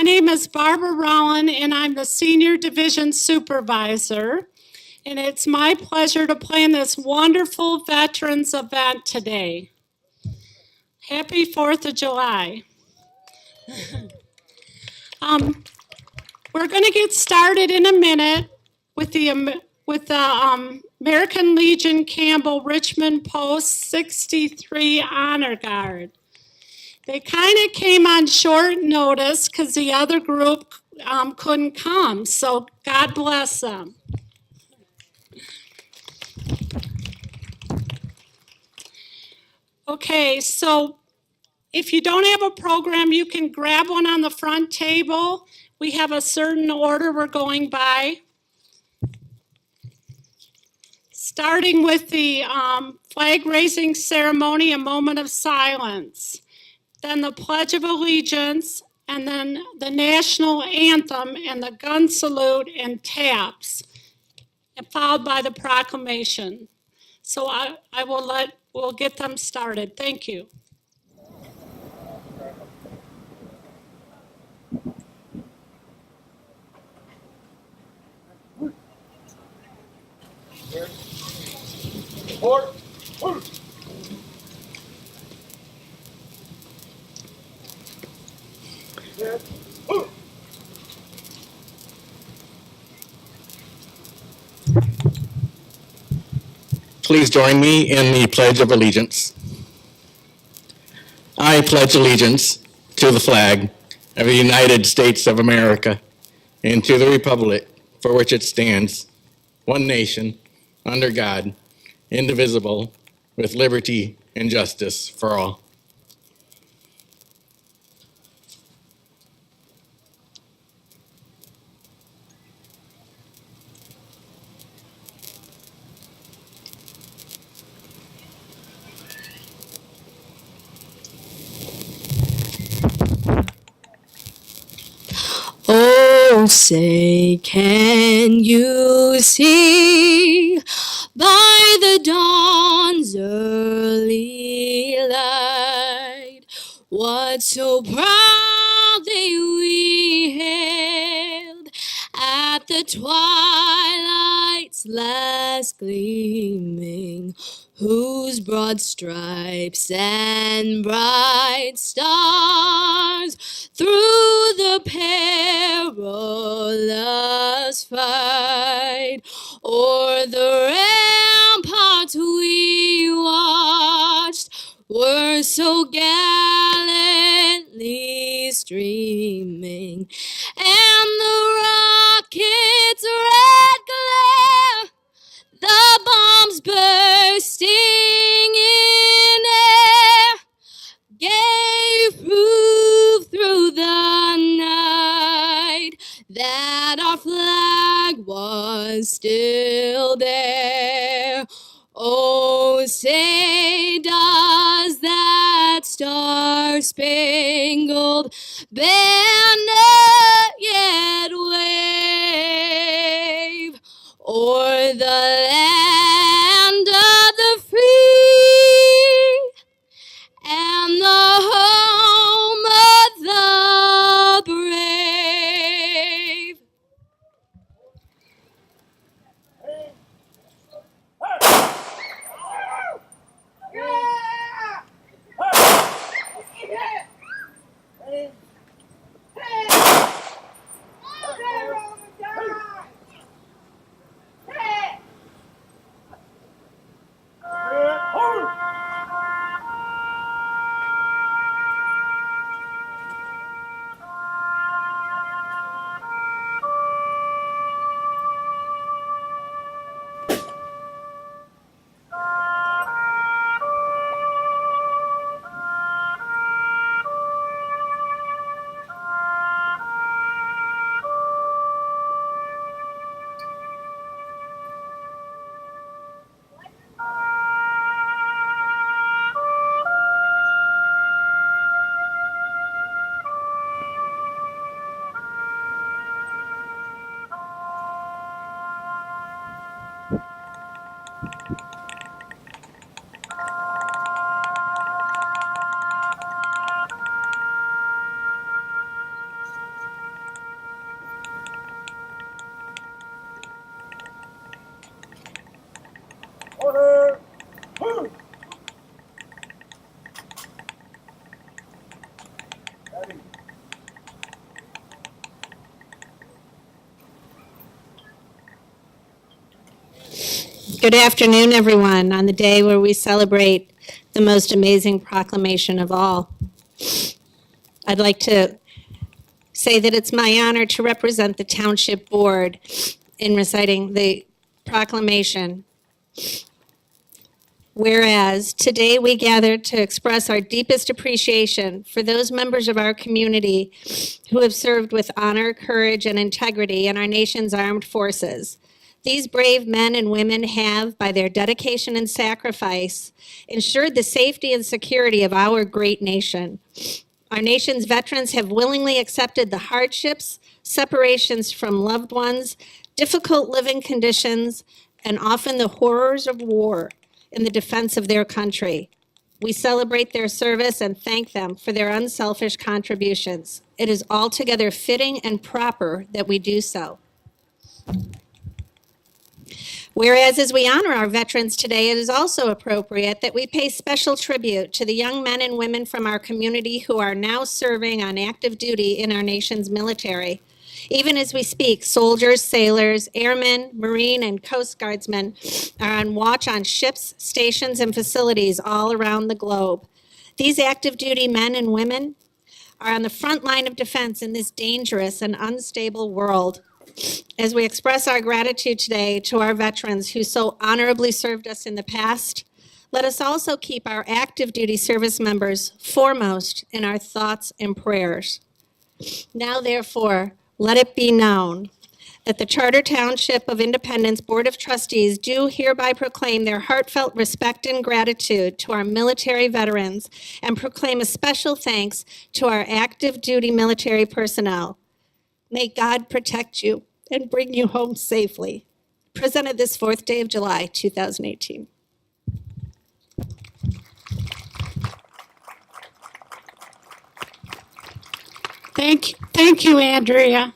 name is Barbara Rowland, and I'm the Senior Division Supervisor. And it's my pleasure to plan this wonderful Veterans event today. Happy 4th of July. We're going to get started in a minute with the American Legion Campbell Richmond Post 63 Honor Guard. They kind of came on short notice because the other group couldn't come, so God bless them. Okay, so if you don't have a program, you can grab one on the front table. We have a certain order we're going by. Starting with the flag raising ceremony, a moment of silence. Then the Pledge of Allegiance, and then the national anthem and the gun salute and taps, and followed by the proclamation. So we'll get them started. Thank you. Please join me in the Pledge of Allegiance. I pledge allegiance to the flag of the United States of America and to the republic for which it stands, one nation, under God, indivisible, with liberty and justice for all. Oh, say, can you see by the dawn's early light what so proudly we hailed at the twilight's last gleaming, whose broad stripes and bright stars through the perilous fight o'er the ramparts we watched were so gallantly streaming, and the rocket's red glare, the bombs bursting in air, gave proof through the night that our flag was still there. Oh, say, does that star-spangled banner yet wave o'er the land of the free and the home of the brave? Good afternoon, everyone, on the day where we celebrate the most amazing proclamation of all. I'd like to say that it's my honor to represent the Township Board in reciting the proclamation. Whereas today we gather to express our deepest appreciation for those members of our community who have served with honor, courage, and integrity in our nation's armed forces. These brave men and women have, by their dedication and sacrifice, ensured the safety and security of our great nation. Our nation's veterans have willingly accepted the hardships, separations from loved ones, difficult living conditions, and often the horrors of war in the defense of their country. We celebrate their service and thank them for their unselfish contributions. It is altogether fitting and proper that we do so. Whereas as we honor our veterans today, it is also appropriate that we pay special tribute to the young men and women from our community who are now serving on active duty in our nation's military. Even as we speak, soldiers, sailors, airmen, Marine, and Coast Guardsmen are on watch on ships, stations, and facilities all around the globe. These active duty men and women are on the front line of defense in this dangerous and unstable world. As we express our gratitude today to our veterans who so honorably served us in the past, let us also keep our active duty service members foremost in our thoughts and prayers. Now, therefore, let it be known that the Charter Township of Independence Board of Trustees do hereby proclaim their heartfelt respect and gratitude to our military veterans and proclaim a special thanks to our active duty military personnel. May God protect you and bring you home safely. Presented this 4th day of July, 2018. Thank you, Andrea.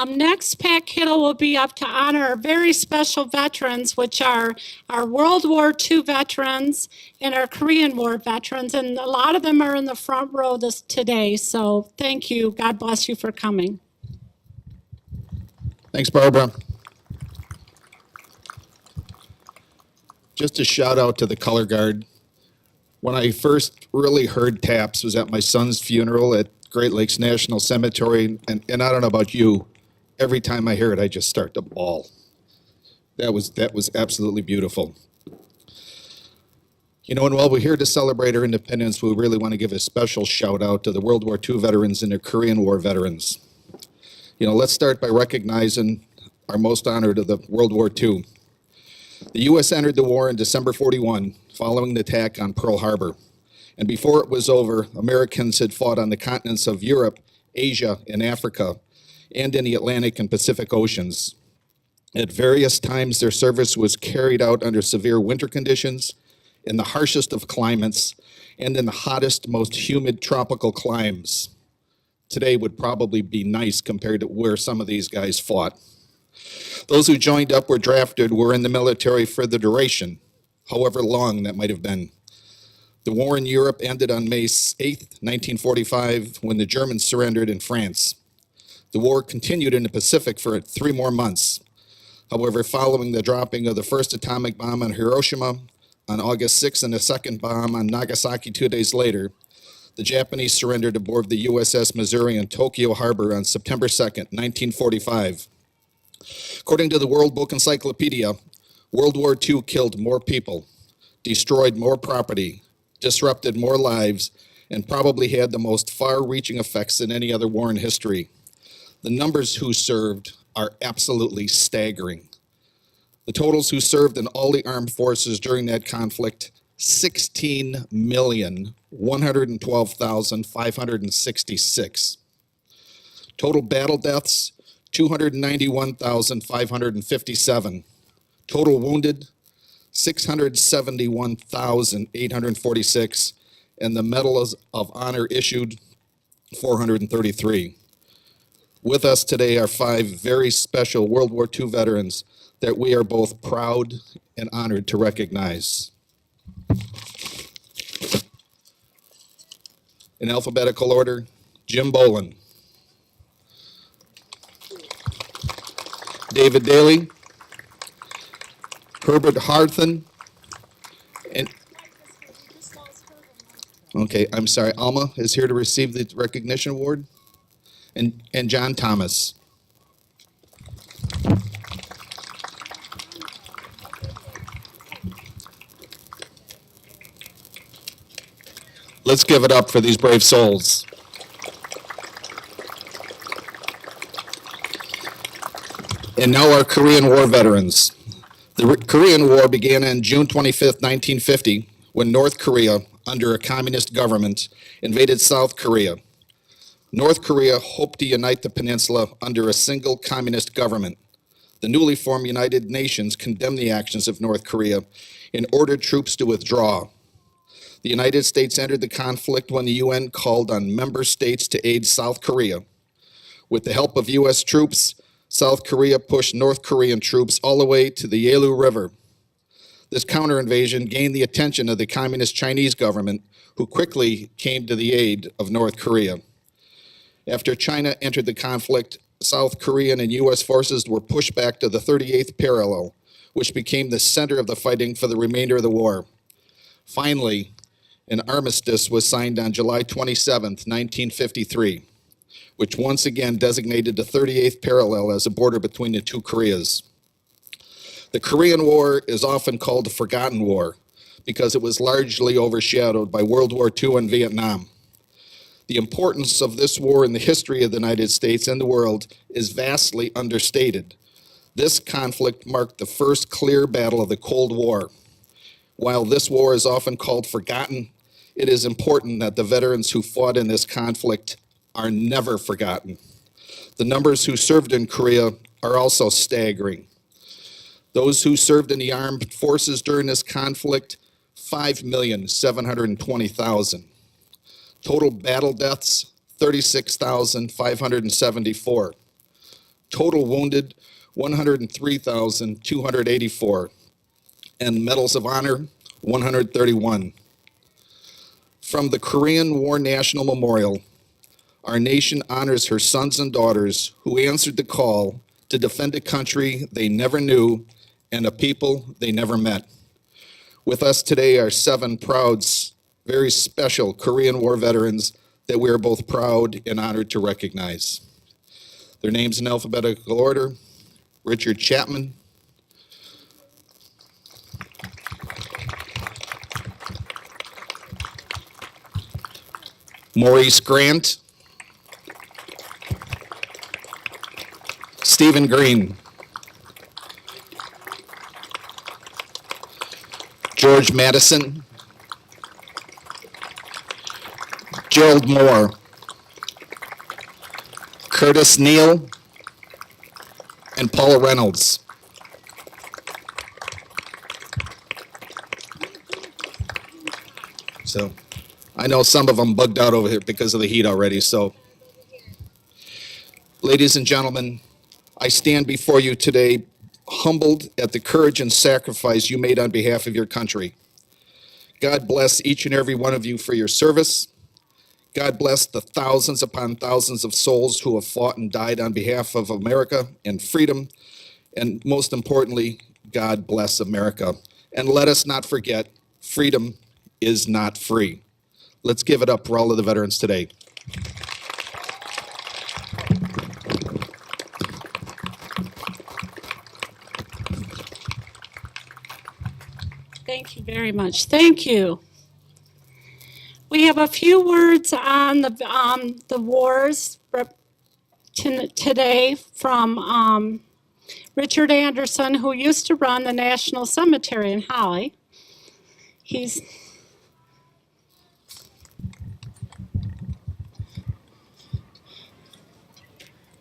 Next, Pat Kittle will be up to honor our very special veterans, which are our World War II veterans and our Korean War veterans. And a lot of them are in the front row today. So thank you. God bless you for coming. Thanks, Barbara. Just a shout out to the color guard. When I first really heard taps was at my son's funeral at Great Lakes National Cemetery, and I don't know about you, every time I hear it, I just start to bawl. That was absolutely beautiful. You know, and while we're here to celebrate our independence, we really want to give a special shout out to the World War II veterans and the Korean War veterans. You know, let's start by recognizing our most honored of the World War II. The U.S. entered the war in December 41, following the attack on Pearl Harbor. And before it was over, Americans had fought on the continents of Europe, Asia, and Africa, and in the Atlantic and Pacific Oceans. At various times, their service was carried out under severe winter conditions, in the harshest of climates, and in the hottest, most humid tropical climes. Today would probably be nice compared to where some of these guys fought. Those who joined up or drafted were in the military for the duration, however long that might have been. The war in Europe ended on May 8, 1945, when the Germans surrendered in France. The war continued in the Pacific for 3 more months. However, following the dropping of the first atomic bomb on Hiroshima on August 6 and the second bomb on Nagasaki 2 days later, the Japanese surrendered aboard the USS Missouri in Tokyo Harbor on September 2, 1945. According to the World Book Encyclopedia, World War II killed more people, destroyed more property, disrupted more lives, and probably had the most far-reaching effects than any other war in history. The numbers who served are absolutely staggering. The totals who served in all the armed forces during that conflict, 16,112,566. Total battle deaths, 291,557. Total wounded, 671,846. And the Medals of Honor issued, 433. With us today are 5 very special World War II veterans that we are both proud and honored to recognize. In alphabetical order, Jim Bolin, David Daly, Herbert Harthen, and okay, I'm sorry, Alma is here to receive the recognition award, and John Thomas. Let's give it up for these brave souls. And now our Korean War veterans. The Korean War began on June 25th, 1950, when North Korea, under a communist government, invaded South Korea. North Korea hoped to unite the peninsula under a single communist government. The newly formed United Nations condemned the actions of North Korea and ordered troops to withdraw. The United States entered the conflict when the UN called on member states to aid South Korea. With the help of U.S. troops, South Korea pushed North Korean troops all the way to the Yalu River. This counter-invasion gained the attention of the communist Chinese government, who quickly came to the aid of North Korea. After China entered the conflict, South Korean and U.S. forces were pushed back to the 38th parallel, which became the center of the fighting for the remainder of the war. Finally, an armistice was signed on July 27, 1953, which once again designated the 38th parallel as a border between the two Koreas. The Korean War is often called the Forgotten War because it was largely overshadowed by World War II and Vietnam. The importance of this war in the history of the United States and the world is vastly understated. This conflict marked the first clear battle of the Cold War. While this war is often called forgotten, it is important that the veterans who fought in this conflict are never forgotten. The numbers who served in Korea are also staggering. Those who served in the armed forces during this conflict, 5,720,000. Total battle deaths, 36,574. Total wounded, 103,284. And medals of honor, 131. From the Korean War National Memorial, our nation honors her sons and daughters who answered the call to defend a country they never knew and a people they never met. With us today are 7 proud, very special Korean War veterans that we are both proud and honored to recognize. Their names in alphabetical order: Richard Chapman, Maurice Grant, Stephen Green, George Madison, Gerald Moore, Curtis Neal, and Paula Reynolds. So I know some of them bugged out over here because of the heat already. So, ladies and gentlemen, I stand before you today humbled at the courage and sacrifice you made on behalf of your country. God bless each and every one of you for your service. God bless the thousands upon thousands of souls who have fought and died on behalf of America and freedom. And most importantly, God bless America. And let us not forget, freedom is not free. Let's give it up for all of the veterans today. Thank you very much. Thank you. We have a few words on the wars today from Richard Anderson, who used to run the National Cemetery in Holly.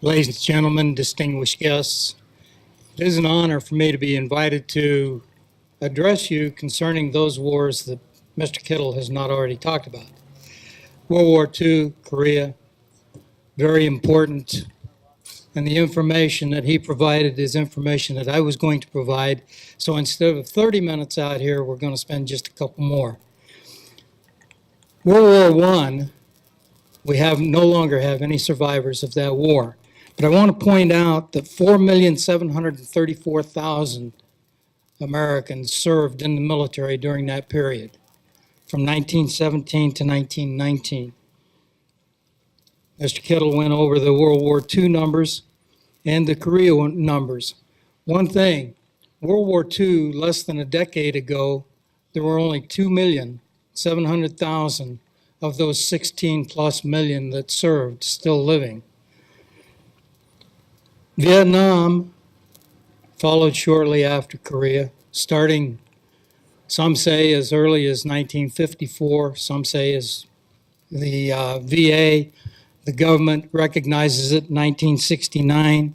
Ladies and gentlemen, distinguished guests, it is an honor for me to be invited to address you concerning those wars that Mr. Kittle has not already talked about. World War II, Korea, very important, and the information that he provided is information that I was going to provide. So instead of 30 minutes out here, we're going to spend just a couple more. World War I, we no longer have any survivors of that war. But I want to point out that 4,734,000 Americans served in the military during that period, from 1917 to 1919. Mr. Kittle went over the World War II numbers and the Korea numbers. One thing, World War II, less than a decade ago, there were only 2,700,000 of those 16 plus million that served still living. Vietnam followed shortly after Korea, starting, some say, as early as 1954, some say as the VA, the government recognizes it in 1969,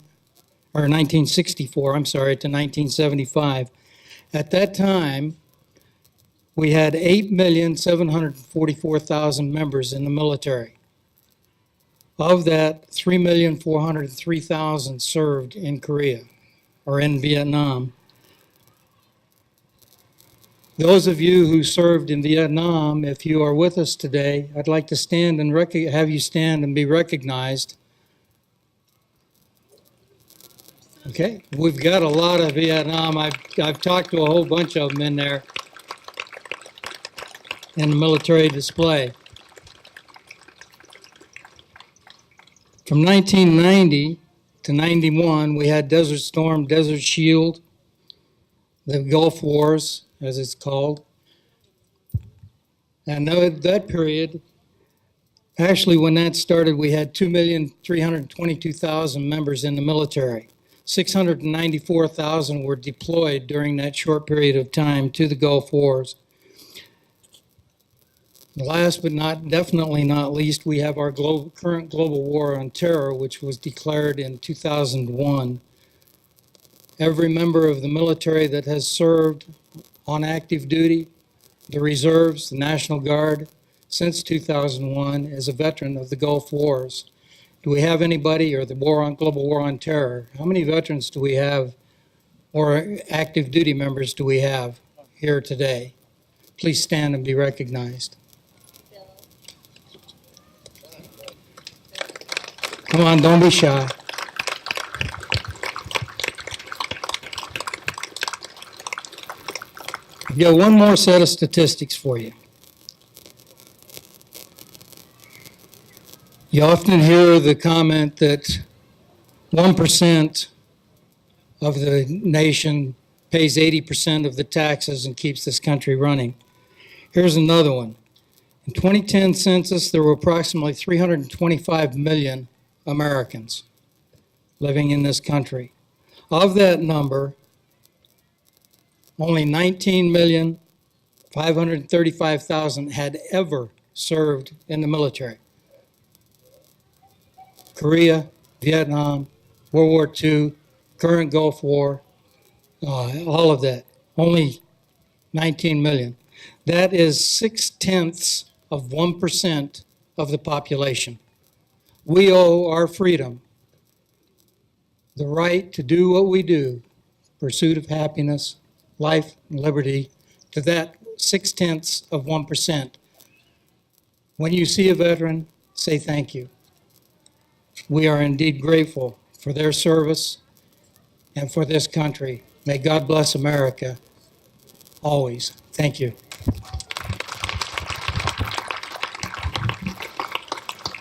or 1964, I'm sorry, to 1975. At that time, we had 8,744,000 members in the military. Of that, 3,403,000 served in Korea or in Vietnam. Those of you who served in Vietnam, if you are with us today, I'd like to stand and have you stand and be recognized. Okay, we've got a lot of Vietnam. I've talked to a whole bunch of them in there in the military display. From 1990 to 91, we had Desert Storm, Desert Shield, the Gulf Wars, as it's called. And that period, actually when that started, we had 2,322,000 members in the military. 694,000 were deployed during that short period of time to the Gulf Wars. Last but definitely not least, we have our current global war on terror, which was declared in 2001. Every member of the military that has served on active duty, the reserves, the National Guard, since 2001 is a veteran of the Gulf Wars. Do we have anybody, or the global war on terror? How many veterans do we have, or active duty members do we have here today? Please stand and be recognized. Come on, don't be shy. I've got one more set of statistics for you. You often hear the comment that 1% of the nation pays 80% of the taxes and keeps this country running. Here's another one. In 2010 census, there were approximately 325 million Americans living in this country. Of that number, only 19,535,000 had ever served in the military. Korea, Vietnam, World War II, current Gulf War, all of that, only 19 million. That is 0.6% of the population. We owe our freedom, the right to do what we do, pursuit of happiness, life, and liberty, to that 0.6%. When you see a veteran, say thank you. We are indeed grateful for their service and for this country. May God bless America always. Thank you.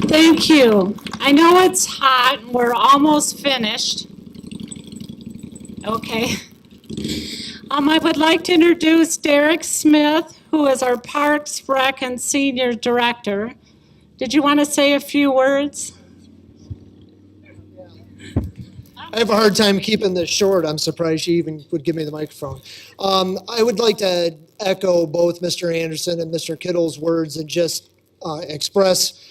Thank you. I know it's hot and we're almost finished. Okay. I would like to introduce Derrick Smith, who is our Parks, Rec, and Senior Director. Did you want to say a few words? I have a hard time keeping this short. I'm surprised she even would give me the microphone. I would like to echo both Mr. Anderson and Mr. Kittle's words and just express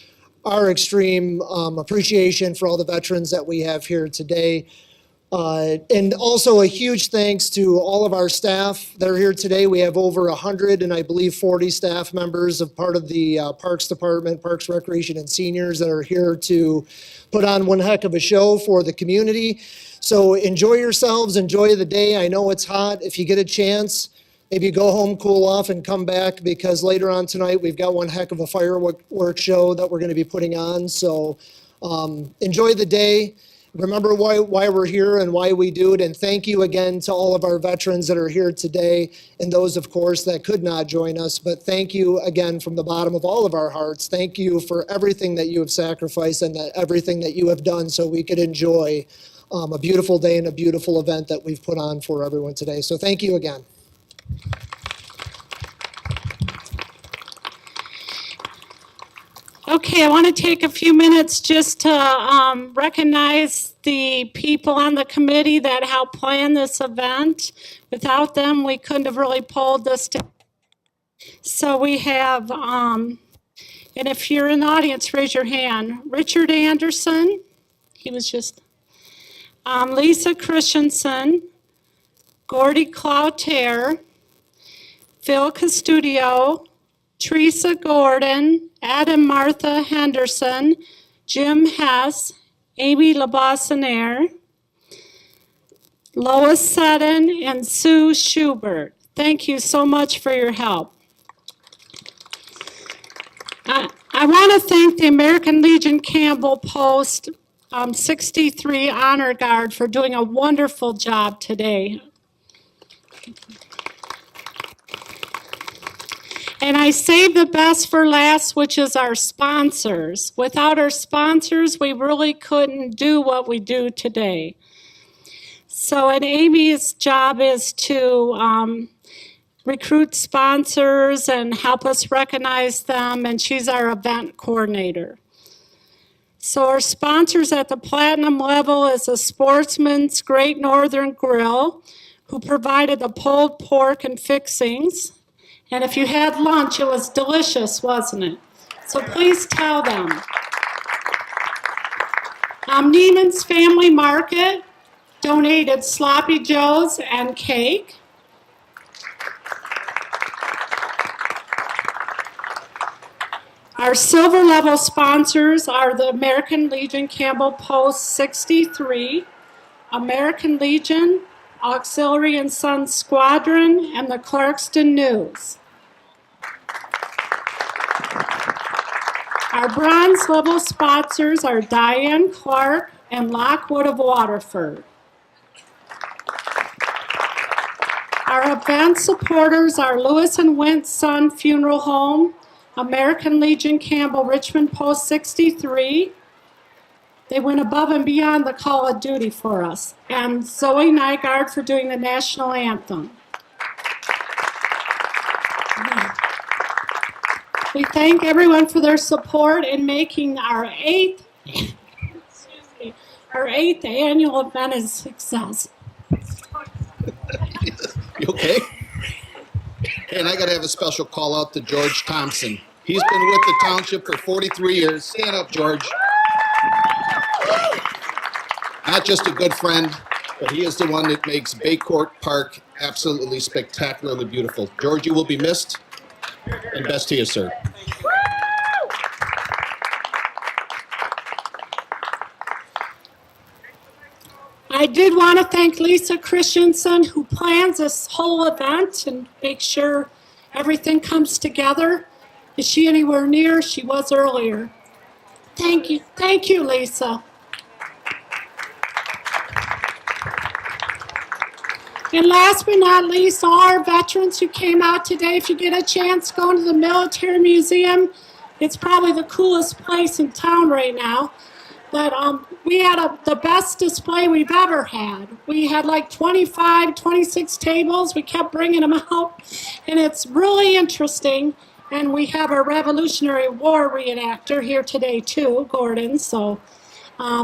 our extreme appreciation for all the veterans that we have here today. And also a huge thanks to all of our staff that are here today. We have over 100 and I believe 40 staff members of part of the Parks Department, Parks, Recreation, and Seniors that are here to put on one heck of a show for the community. So enjoy yourselves, enjoy the day. I know it's hot. If you get a chance, maybe go home, cool off, and come back, because later on tonight we've got one heck of a fireworks show that we're going to be putting on. So enjoy the day. remember why we're here and why we do it. And thank you again to all of our veterans that are here today and those, of course, that could not join us. But thank you again from the bottom of all of our hearts. Thank you for everything that you have sacrificed and everything that you have done so we could enjoy a beautiful day and a beautiful event that we've put on for everyone today. So thank you again. Okay, I want to take a few minutes just to recognize the people on the committee that helped plan this event. Without them, we couldn't have really pulled this together. So we have, and if you're in the audience, raise your hand. Richard Anderson, he was just, Lisa Christensen, Gordy Cloutier, Phil Custudio, Teresa Gordon, Adam Martha Henderson, Jim Hess, Amy LeBossonniere, Lois Sutton, and Sue Schubert. Thank you so much for your help. I want to thank the American Legion Campbell Post 63 Honor Guard for doing a wonderful job today. And I saved the best for last, which is our sponsors. Without our sponsors, we really couldn't do what we do today. So, and Amy's job is to recruit sponsors and help us recognize them, and she's our event coordinator. So our sponsors at the platinum level is a Sportsman's Great Northern Grill, who provided the pulled pork and fixings. And if you had lunch, it was delicious, wasn't it? So please tell them. Neiman's Family Market donated Sloppy Joes and cake. Our silver level sponsors are the American Legion Campbell Post 63, American Legion, Auxiliary and Sons Squadron, and the Clarkston News. Our bronze level sponsors are Diane Clark and Lockwood of Waterford. Our event supporters are Lewis and Wentz Son Funeral Home, American Legion Campbell Richmond Post 63. They went above and beyond the call of duty for us. And Zoe Nygaard for doing the national anthem. We thank everyone for their support in making our eighth annual event a success. You okay? And I got to have a special call out to George Thompson. He's been with the township for 43 years. Stand up, George. Not just a good friend, but he is the one that makes Bay Court Park absolutely spectacularly beautiful. George, you will be missed, and best to you, sir. I did want to thank Lisa Christensen, who plans this whole event and makes sure everything comes together. Is she anywhere near? She was earlier. Thank you, Lisa. And last but not least, all our veterans who came out today, if you get a chance, go into the Military Museum. It's probably the coolest place in town right now. But we had the best display we've ever had. We had like 25, 26 tables. We kept bringing them out, and it's really interesting. And we have a Revolutionary War reenactor here today too, Gordon. So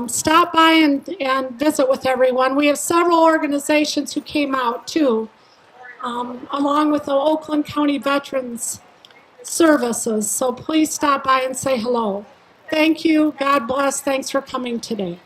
stop by and visit with everyone. We have several organizations who came out too, along with the Oakland County Veterans Services. So please stop by and say hello. Thank you. God bless. Thanks for coming today.